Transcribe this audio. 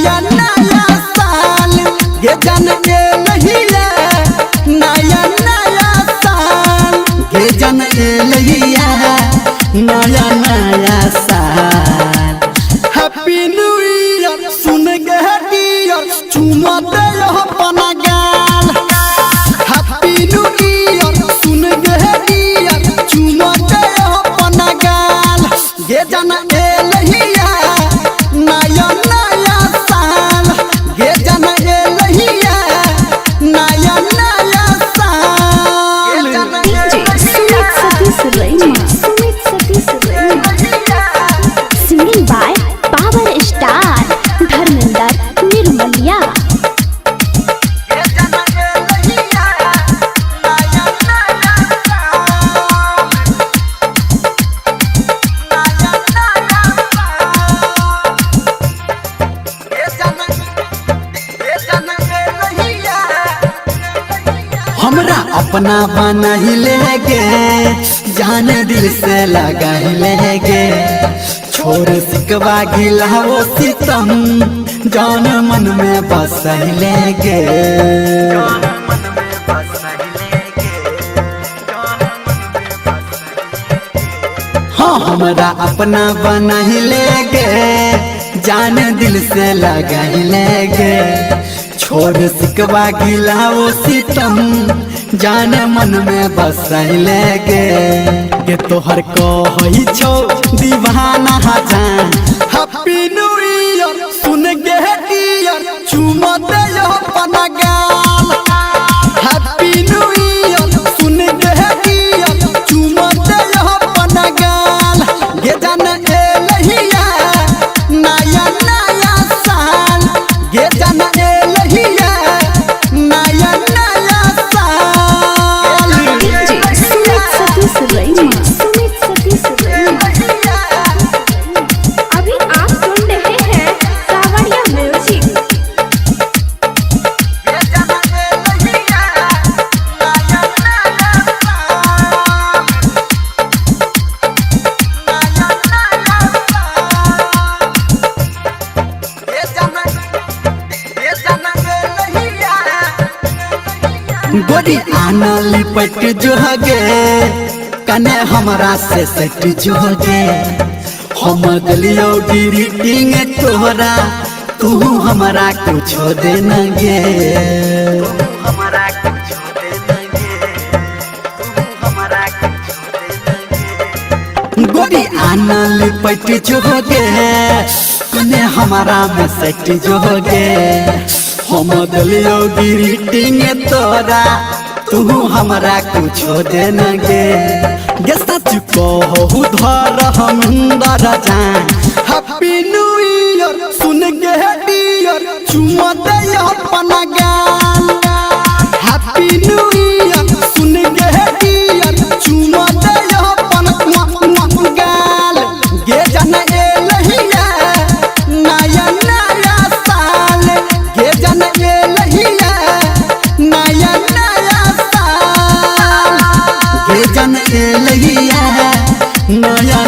नया नया साल गे जन के लहिया नया नया साल गे जन के लहिया नया नया साल हैप्पी न्यू ईयर सुन के डियर चुमा दे अपना गाल हैप्पी न्यू ईयर सुन के डियर चुमा दे अपना गाल गे जन के लहिया नया नया साल गे जन के लहिया नया नया साल Singing by Power Star Dharmender Nirmaliya। हमरा अपना बना ही लेगे जान दिल से लगा ही लेगे छोड़ सिकवा गिला वो सितम जान मन में बस ही लेगे हाँ हमरा अपना बना ही लेगे जान दिल से लगा ही लेगे छोड़ सिकवा गिला वो सितम जान मन में बस लेगे ये तोहर को ही छो दीवाना जान हैप्पी न्यू ईयर सुन के डियर चुमा दे अपना गाल हैप्पी न्यू ईयर सुन के डियर चुमा दे अपना गाल ये जान ए लहिया नया नया साल ये जान ए लहिया नया नया साल अभी आप सुन रहे हैं कावड़िया म्यूजिक। गोरी आना लिपट जो गे कने हमरा से सट जो गे हम दिलियो ग्रीटिंग तोहरा तू हमरा कुछ दे न गे गोरी आना लिपट जो गे कने हमरा में सट जो गे हम दिलियो ग्रीटिंग तोरा तू हमरा कुछ दे न गे गे सच कहू धर हमंदर जान हैप्पी न्यू ईयर सुन के डियर चुमा दे अपना गाल हैप्पी न्यू ईयर सुन के डियर चुमा दे अपना गाल गे जन ए लहिया नया नया साल गे जन ए लहिया नया नया साल गे जन ए लहिया नया